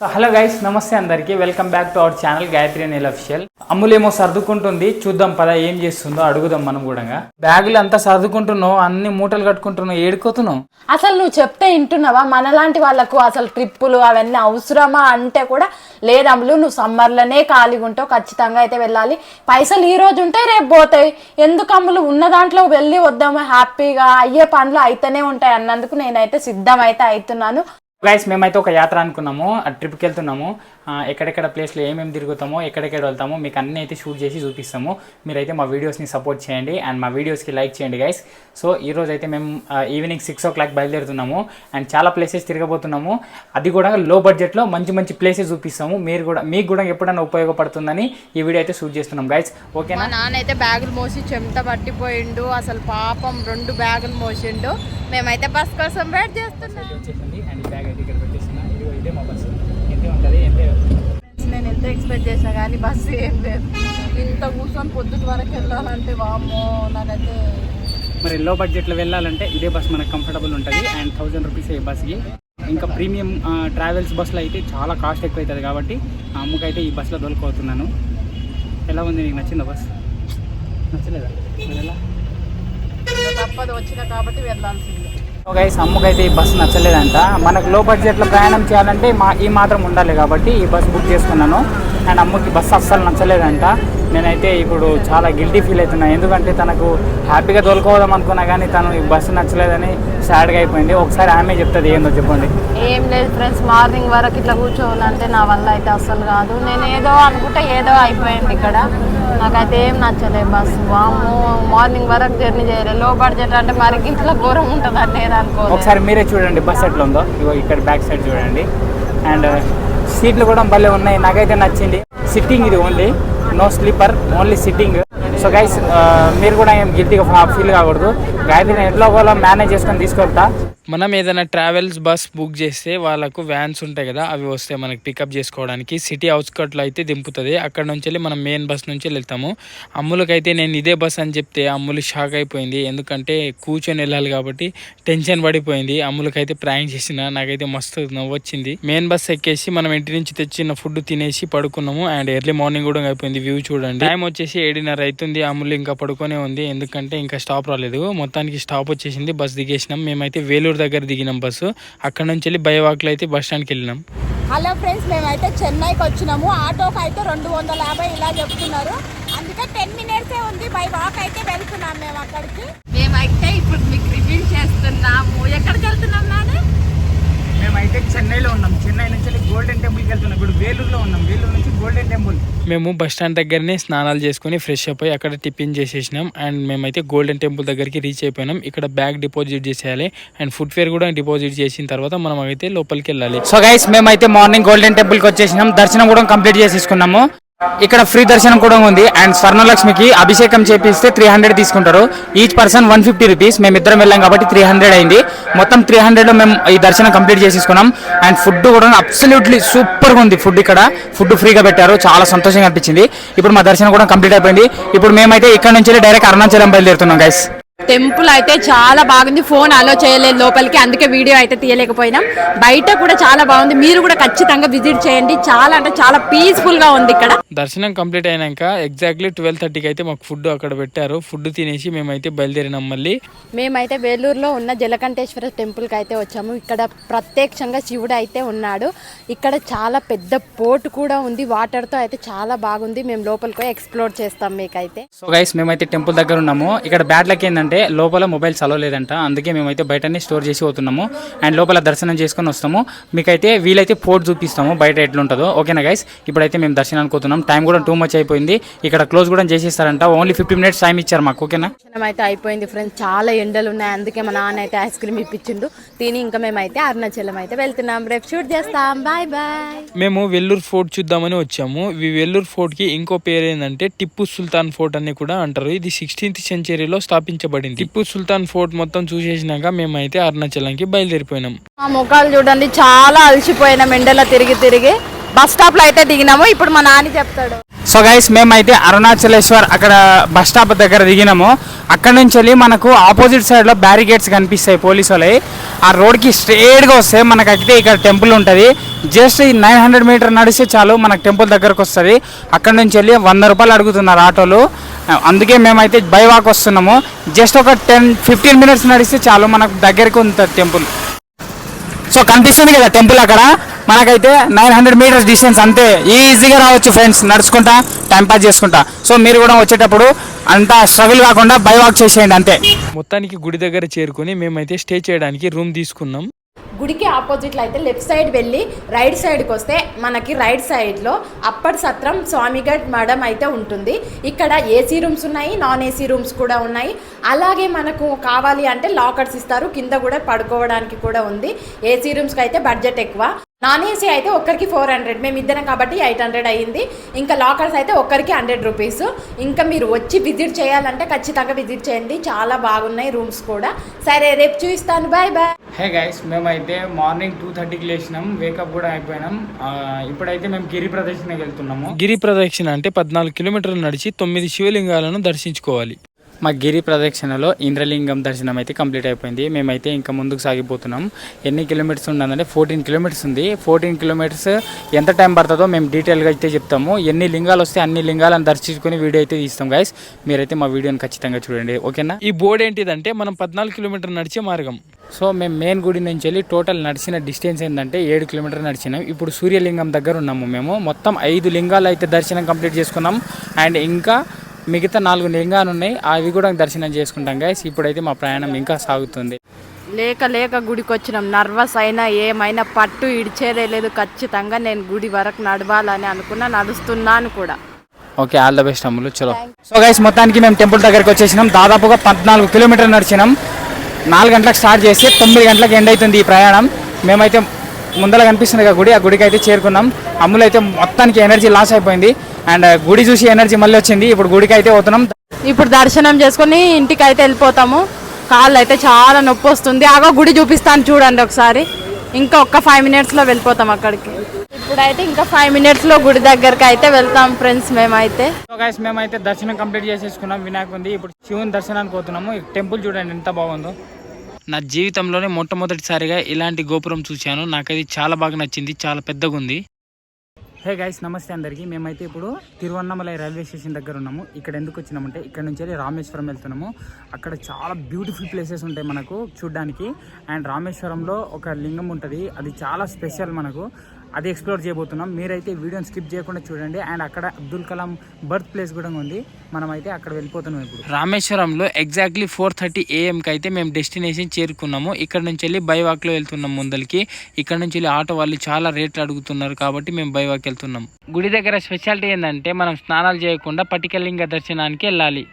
Hello guys, నమస్తే అందరికి. Welcome back to our channel Gayatri Anil official. అమ్ములేమో సర్దుకుంటుంది, చూద్దాం పద ఏం చేస్తుందో అడుగుదాం మనం కూడా. బ్యాగులు అంతా సర్దుకుంటున్నావు, అన్ని మూటలు కట్టుకుంటున్నావు, ఏడుకోతున్నావు. అసలు నువ్వు చెప్తే వింటున్నావా? మనలాంటి వాళ్ళకు అసలు ట్రిప్పులు అవన్నీ అవసరమా అంటే కూడా లేదు అమ్ములు, నువ్వు సమ్మర్లోనే ఖాళీగా ఉంటావు, ఖచ్చితంగా అయితే వెళ్ళాలి. పైసలు ఈ రోజు ఉంటే రేపు పోతాయి. ఎందుకు అమ్ములు, ఉన్న దాంట్లో వెళ్ళి వద్దాము, హ్యాపీగా అయ్యే పనులు అయితేనే ఉంటాయి అన్నందుకు నేనైతే సిద్ధం అయితే అవుతున్నాను. గైస్, మేమైతే ఒక యాత్ర అనుకున్నాము, ఆ ట్రిప్కి వెళ్తున్నాము. ఎక్కడెక్కడ ప్లేస్లో ఏమేమి తిరుగుతామో, ఎక్కడెక్కడ వెళ్తామో మీకు అన్నీ అయితే షూట్ చేసి చూపిస్తాము. మీరైతే మా వీడియోస్ని సపోర్ట్ చేయండి అండ్ మా వీడియోస్కి లైక్ చేయండి గైస్. సో ఈరోజు అయితే మేము ఈవినింగ్ 6 o'clock బయలుదేరుతున్నాము అండ్ చాలా ప్లేసెస్ తిరగబోతున్నాము. అది కూడా లో బడ్జెట్లో మంచి మంచి ప్లేసెస్ చూపిస్తాము. మీకు కూడా ఎప్పుడైనా ఉపయోగపడుతుందని ఈ వీడియో అయితే షూట్ చేస్తున్నాం గైస్. ఓకేనా? మా నాన్న అయితే బ్యాగులు మోసి చెమట పట్టిపోయిండు, అసలు పాపం 2 బ్యాగులు మోసిండు. మేమైతే బస్ కోసం వెయిట్ చేస్తున్నాం. నేను ఎంత ఎక్స్పెక్ట్ చేసినా కానీ బస్సు ఏం లేదు. ఇంత కూర్చొని పొద్దుటి వరకు వెళ్ళాలంటే వామ్మో నాకైతే. మరి లో బడ్జెట్లో వెళ్ళాలంటే ఇదే బస్ మనకు కంఫర్టబుల్ ఉంటుంది అండ్ 1000 రూపీస్ ఈ బస్కి. ఇంకా ప్రీమియం ట్రావెల్స్ బస్సులో అయితే చాలా కాస్ట్ ఎక్కువ అవుతుంది కాబట్టి అమ్మకైతే ఈ బస్సులో దొరికిపోతున్నాను. ఎలా ఉంది, నీకు నచ్చిందా బస్? నచ్చలేదా? ఎలా తప్పదు, వచ్చినా కాబట్టి వెళ్ళాల్సిందే. గైస్, అమ్మకైతే ఈ బస్సు నచ్చలేదంట. మనకు లో బడ్జెట్లో ప్రయాణం చేయాలంటే ఈ మాత్రం ఉండాలి కాబట్టి ఈ బస్సు బుక్ చేసుకున్నాను అండ్ అమ్మకి బస్సు అస్సలు నచ్చలేదంట. నేనైతే ఇప్పుడు చాలా గిల్టీ ఫీల్ అవుతున్నాను, ఎందుకంటే తనకు హ్యాపీగా తోలుకోవడం అనుకున్నా కానీ తను ఈ బస్సు నచ్చలేదని సాడ్గా అయిపోయింది. ఒకసారి ఆమె చెప్తుంది ఏందో చెప్పండి. ఏం లేదు ఫ్రెండ్స్, మార్నింగ్ వరకు ఇట్లా కూర్చోవాలంటే నా వల్ల అయితే అస్సలు కాదు. నేను ఏదో అనుకుంటే ఏదో అయిపోయింది ఇక్కడ. నాకైతే ఏం నచ్చలేదు బస్సు. వాము, మార్నింగ్ వరకు జర్నీ చేయలేదు. లో బడ్జెట్ అంటే మరి ఇంట్లో ఘోరం ఉంటుంది అంటే అనుకో. ఒకసారి మీరే చూడండి బస్ ఎట్లా ఉందో. ఇగో ఇక్కడ బ్యాక్ సైడ్ చూడండి అండ్ సీట్లు కూడా భలే ఉన్నాయి, నాకైతే నచ్చింది. సిట్టింగ్ ఇది only, no sleeper, only sitting. So guys, మీరు కూడా ఏం గిల్టీగా ఫీల్ కాకూడదు. గాయత్రిని ఎట్లా ఒకవేళ మేనేజ్ చేసుకొని తీసుకెళ్తా. మనం ఏదైనా ట్రావెల్స్ బస్ బుక్ చేస్తే వాళ్ళకు వ్యాన్స్ ఉంటాయి కదా, అవి వస్తే మనకి పికప్ చేసుకోవడానికి సిటీ అవుట్స్కట్లో అయితే దింపుతుంది. అక్కడ నుంచి వెళ్ళి మనం మెయిన్ బస్ నుంచి వెళ్తాము. అమ్ములకైతే నేను ఇదే బస్ అని చెప్తే అమ్ములు షాక్ అయిపోయింది, ఎందుకంటే కూర్చొని వెళ్ళాలి కాబట్టి టెన్షన్ పడిపోయింది. అమ్ములకైతే ప్రాంక్ చేసిన, నాకైతే మస్తు నవ్వొచ్చింది. మెయిన్ బస్ ఎక్కేసి మనం ఇంటి నుంచి తెచ్చిన ఫుడ్ తినేసి పడుకున్నాము అండ్ ఎర్లీ మార్నింగ్ కూడా అయిపోయింది. వ్యూ చూడండి, టైం వచ్చేసి 7:30 అవుతుంది. అమ్ములు ఇంకా పడుకొనే ఉంది, ఎందుకంటే ఇంకా స్టాప్ రాలేదు. మొత్తానికి స్టాప్ వచ్చేసింది, బస్ దిగేసినాం. మేమైతే వేలూరు దగ్గర దిగినాం బస్సు. అక్కడ నుంచి వెళ్ళి బైవాక్లో అయితే బస్ స్టాండ్కి వెళ్ళినాం. హలో ఫ్రెండ్స్, మేమైతే చెన్నైకి వచ్చినాము. ఆటోకి అయితే 250 ఇలా చెప్తున్నారు, అందుకే 10 minutes ఉంది. బై వాక్ అయితే వెళ్తున్నాం మేము అక్కడికి. మేమైతే ఇప్పుడు మీకు రివ్యూ చేస్తున్నాము. ఎక్కడికి వెళ్తున్నాం నాన్న? మేమైతే చెన్నైలో ఉన్నాం. చెన్నై నుంచి గోల్డెన్ టెంపుల్కి వెళ్తున్నాం. ఇప్పుడు వేలూరులో ఉన్నాం, వేలూరు నుంచి గోల్డెన్ టెంపుల్. మేము బస్ స్టాండ్ దగ్గరనే స్నానాలు చేసుకుని ఫ్రెష్ అప్ అయ్యి అక్కడ టిఫిన్ చేసేసినాం అండ్ మేమైతే గోల్డెన్ టెంపుల్ దగ్గరికి రీచ్ అయిపోయినాం. ఇక్కడ బ్యాగ్ డిపాజిట్ చేసేయాలి అండ్ ఫుడ్ ఫేర్ కూడా డిపాజిట్ చేసిన తర్వాత మనం అయితే లోపలికి వెళ్ళాలి. సో గైస్, మేమైతే మార్నింగ్ గోల్డెన్ టెంపుల్కి వచ్చేసినాం. దర్శనం కూడా కంప్లీట్ చేసేసుకున్నాము. ఇక్కడ ఫ్రీ దర్శనం కూడా ఉంది అండ్ స్వర్ణలక్ష్మికి అభిషేకం చేపిస్తే 300 తీసుకుంటారు. Each person 150 rupees. మేమిద్దరం వెళ్ళాం కాబట్టి 300 అయింది. మొత్తం 300లో మేము ఈ దర్శనం కంప్లీట్ చేసేసుకున్నాం అండ్ ఫుడ్ కూడా అబ్సల్యూట్లీ సూపర్గా ఉంది. ఫుడ్ ఫ్రీగా పెట్టారు, చాలా సంతోషంగా అనిపించింది. ఇప్పుడు మా దర్శనం కూడా కంప్లీట్ అయిపోయింది. ఇప్పుడు మేమైతే ఇక్కడ నుంచి డైరెక్ట్ అరుణాచలం బయలుదేరుతున్నాం గైస్. టెంపుల్ అయితే చాలా బాగుంది. ఫోన్ అలో చేయలేదు లోపలికి, అందుకే వీడియో అయితే తీయలేకపోయినాం. బయట కూడా చాలా బాగుంది, మీరు కూడా ఖచ్చితంగా విజిట్ చేయండి. చాలా అంటే చాలా పీస్ఫుల్ గా ఉంది ఇక్కడ. దర్శనం కంప్లీట్ అయినాక ఎగ్జాక్ట్లీ 12:30కి అయితే మాకు ఫుడ్ అక్కడ పెట్టారు. ఫుడ్ తినేసి మేమైతే బయలుదేరినాం. మళ్ళీ మేమైతే వేలూరులో ఉన్న జలకంఠేశ్వర టెంపుల్కి అయితే వచ్చాము. ఇక్కడ ప్రత్యక్షంగా శివుడు అయితే ఉన్నాడు. ఇక్కడ చాలా పెద్ద పోర్ట్ కూడా ఉంది, వాటర్తో అయితే చాలా బాగుంది. మేము లోపలికి పోయి ఎక్స్ప్లోర్ చేస్తాం మీకైతే. సో గైస్, మేమైతే టెంపుల్ దగ్గర ఉన్నాము. ఇక్కడ బ్యాడ్ లక్ ఏంటంటే లోపల మొబైల్స్ అలో లేదంట, అందుకే మేమైతే బయటనే స్టోర్ చేసి పోతున్నాము అండ్ లోపల దర్శనం చేసుకొని వస్తాము. మీకైతే వీలైతే పోర్ట్ చూపిస్తాము బయట ఎట్లుంటుందో. ఓకేనా గైస్? ఇప్పుడైతే మేము దర్శనానికి పోతున్నాం. టైం కూడా టూ మచ్ అయిపోయింది. ఇక్కడ క్లోజ్ కూడా చేసేస్తారంట. ఓన్లీ 50 minutes టైం ఇచ్చారు మాకు. ఓకేనా? దర్శనం అయితే అయిపోయింది ఫ్రెండ్స్. చాలా ఎండలు ఉన్నాయి, అందుకే మా నాన్న అయితే ఐస్ క్రీమ్ ఇప్పించిండు తిని. ఇంకా మేమైతే అరుణాచలం అయితే వెళ్తున్నాం. రేపు షూట్ చేస్తాం. Bye bye. మేము వెల్లూరు ఫోర్ట్ చూద్దామని వచ్చాము. ఈ వెల్లూరు ఫోర్ట్ కి ఇంకో పేరు ఏంటంటే టిప్పు సుల్తాన్ ఫోర్ట్ అని కూడా అంటారు. ఇది 16th centuryలో స్థాపించబడింది. టిప్పు సుల్తాన్ ఫోర్ట్ మొత్తం చూసేసినాక మేమైతే అరుణాచలంకి బయలుదేరిపోయినాం. ఆ ముఖాలు చూడండి, చాలా అలసిపోయినాం ఎండలో తిరిగి. బస్ స్టాప్ లో అయితే దిగినాము. ఇప్పుడు మా నాని చెప్తాడు. సో గైస్, మేమైతే అరుణాచలేశ్వర్ అక్కడ బస్ స్టాప్ దగ్గర దిగినాము. అక్కడ నుంచి వెళ్ళి మనకు ఆపోజిట్ సైడ్ లో బ్యారికేడ్స్ కనిపిస్తాయి పోలీసు వాళ్ళవి. ఆ రోడ్కి స్ట్రేట్గా వస్తే మనకైతే ఇక్కడ టెంపుల్ ఉంటుంది. జస్ట్ ఈ 900 మీటర్ నడిస్తే చాలు మనకు టెంపుల్ దగ్గరకు వస్తుంది. అక్కడ నుంచి వెళ్ళి 100 రూపాయలు అడుగుతున్నారు ఆటోలు. అందుకే మేమైతే బై వాక్ వస్తున్నాము. జస్ట్ ఒక 10-15 మినిట్స్ నడిస్తే చాలు మనకు దగ్గరికి ఉంటుంది టెంపుల్. సో కనిపిస్తుంది కదా టెంపుల్ అక్కడ, మనకైతే 900 మీటర్స్ డిస్టెన్స్ అంతే. ఈజీగా రావచ్చు ఫ్రెండ్స్, నడుచుకుంటా టైం పాస్ చేసుకుంటా. సో మీరు కూడా వచ్చేటప్పుడు అంతా స్ట్రగుల్ కాకుండా బై వాక్ చేసేయండి అంతే. మొత్తానికి గుడి దగ్గర చేరుకొని మేమైతే స్టే చేయడానికి రూమ్ తీసుకున్నాం. గుడికి ఆపోజిట్లో అయితే లెఫ్ట్ సైడ్ వెళ్ళి రైట్ సైడ్కి వస్తే మనకి రైట్ సైడ్లో అప్పటి సత్రం స్వామిగఢ్ మఠం అయితే ఉంటుంది. ఇక్కడ ఏసీ రూమ్స్ ఉన్నాయి, నాన్ ఏసీ రూమ్స్ కూడా ఉన్నాయి. అలాగే మనకు కావాలి అంటే లాకర్స్ ఇస్తారు, కింద కూడా పడుకోవడానికి కూడా ఉంది. ఏసీ రూమ్స్కి అయితే బడ్జెట్ ఎక్కువ, నాన్ ఏసీ అయితే ఒక్కరికి 400, మేము ఇద్దరం కాబట్టి 800 అయ్యింది. ఇంకా లాకర్స్ అయితే ఒక్కరికి 100 రూపీస్. ఇంకా మీరు వచ్చి విజిట్ చేయాలంటే ఖచ్చితంగా విజిట్ చేయండి, చాలా బాగున్నాయి రూమ్స్ కూడా. సరే రేపు చూపిస్తాను, బాయ్ బాయ్. హే గైస్, మేమైతే మార్నింగ్ 2:30కి లేచినాం, వేకప్ కూడా అయిపోయినాం. ఇప్పుడైతే మేము గిరి ప్రదక్షిణకి వెళ్తున్నాము. గిరి ప్రదక్షిణ అంటే 14 కిలోమీటర్లు నడిచి 9 శివలింగాలను దర్శించుకోవాలి. మా గిరి ప్రదక్షిణలో ఇంద్రలింగం దర్శనం అయితే కంప్లీట్ అయిపోయింది. మేమైతే ఇంకా ముందుకు సాగిపోతున్నాం. ఎన్ని కిలోమీటర్స్ ఉన్నదంటే 14 కిలోమీటర్స్ ఉంది. 14 కిలోమీటర్స్ ఎంత టైం పడుతుందో మేము డీటెయిల్గా అయితే చెప్తాము. ఎన్ని లింగాలు వస్తే అన్ని లింగాలను దర్శించుకొని వీడియో అయితే తీస్తాం గైస్. మీరైతే మా వీడియోని ఖచ్చితంగా చూడండి, ఓకేనా? ఈ బోర్డు ఏంటిదంటే మనం 14 కిలోమీటర్లు నడిచే మార్గం. సో మేము మెయిన్ గుడి నుంచి వెళ్ళి టోటల్ నడిచిన డిస్టెన్స్ ఏంటంటే 7 కిలోమీటర్లు నడిచినాం. ఇప్పుడు సూర్యలింగం దగ్గర ఉన్నాము మేము. మొత్తం 5 లింగాలు అయితే దర్శనం కంప్లీట్ చేసుకున్నాం. అండ్ ఇంకా మిగతా 4 లింగాలు ఉన్నాయి, అవి కూడా దర్శనం చేసుకుంటాం గైస్. ఇప్పుడైతే మా ప్రయాణం ఇంకా సాగుతుంది. లేక గుడికి వచ్చినాం, నర్వస్ అయినా ఏమైనా పట్టు ఇడిచేదే లేదు. ఖచ్చితంగా నేను గుడి వరకు నడవాలని అనుకున్నా, నడుస్తున్నాను కూడా. ఓకే, ఆల్ ద బెస్ట్ అమ్ములు, చలో. సో గైస్ మొత్తానికి మేము టెంపుల్ దగ్గరికి వచ్చేసినాం. దాదాపుగా 14 కిలోమీటర్లు నడిచినాం. 4 గంటలకు స్టార్ట్ చేసి 9 గంటలకు ఎండ్ అవుతుంది ఈ ప్రయాణం. మేమైతే ముందర కనిపిస్తుంది కదా గుడి, ఆ గుడికి అయితే చేరుకున్నాం. అమ్ములు అయితే మొత్తానికి ఎనర్జీ లాస్ అయిపోయింది. అండ్ గుడి చూసి ఎనర్జీ మళ్ళీ వచ్చింది. ఇప్పుడు గుడికి అయితే పోతున్నాం. ఇప్పుడు దర్శనం చేసుకుని ఇంటికి అయితే వెళ్ళిపోతాము. కాళ్ళు అయితే చాలా నొప్పి వస్తుంది. ఆగో గుడి చూపిస్తాను చూడండి ఒకసారి. ఇంకా ఒక్క 5 మినిట్స్లో వెళ్ళిపోతాం అక్కడికి. ఇప్పుడైతే ఇంకా 5 మినిట్స్లో గుడి దగ్గరికి అయితే వెళ్తాం ఫ్రెండ్స్ మేమైతే. సో గైస్ మేమైతే దర్శనం కంప్లీట్ చేసేసుకున్నాం. వినాయకుంది. ఇప్పుడు శివుని దర్శనానికి పోతున్నాము. ఈ టెంపుల్ చూడండి ఎంత బాగుందో. నా జీవితంలోనే మొట్టమొదటిసారిగా ఇలాంటి గోపురం చూశాను. నాకది చాలా బాగా నచ్చింది, చాలా పెద్దగా ఉంది. హే గైస్, నమస్తే అందరికీ. మేమైతే ఇప్పుడు తిరువన్నమలై రైల్వే స్టేషన్ దగ్గర ఉన్నాము. ఇక్కడ ఎందుకు వచ్చినామంటే ఇక్కడ నుంచి వెళ్ళి రామేశ్వరం వెళ్తున్నాము. అక్కడ చాలా బ్యూటిఫుల్ ప్లేసెస్ ఉంటాయి మనకు చూడడానికి. అండ్ రామేశ్వరంలో ఒక లింగం ఉంటుంది, అది చాలా స్పెషల్ మనకు. అది ఎక్స్ప్లోర్ చేయబోతున్నాం. మీరైతే వీడియోని స్కిప్ చేయకుండా చూడండి. అండ్ అక్కడ అబ్దుల్ కలాం బర్త్ ప్లేస్ కూడా ఉంది. మనమైతే అక్కడ వెళ్ళిపోతున్నాం ఇప్పుడు. రామేశ్వరంలో ఎగ్జాక్ట్లీ 4:30 AM అయితే మేము డెస్టినేషన్ చేరుకున్నాము. ఇక్కడ నుంచి వెళ్ళి బై వాక్లో వెళ్తున్నాం ముందరికి. ఇక్కడ నుంచి వెళ్ళి ఆటో వాళ్ళు చాలా రేట్లు అడుగుతున్నారు కాబట్టి మేము బై వాక్ వెళ్తున్నాం. గుడి దగ్గర స్పెషాలిటీ ఏంటంటే మనం స్నానాలు చేయకుండా పటికలింగ దర్శనానికి వెళ్ళాలి.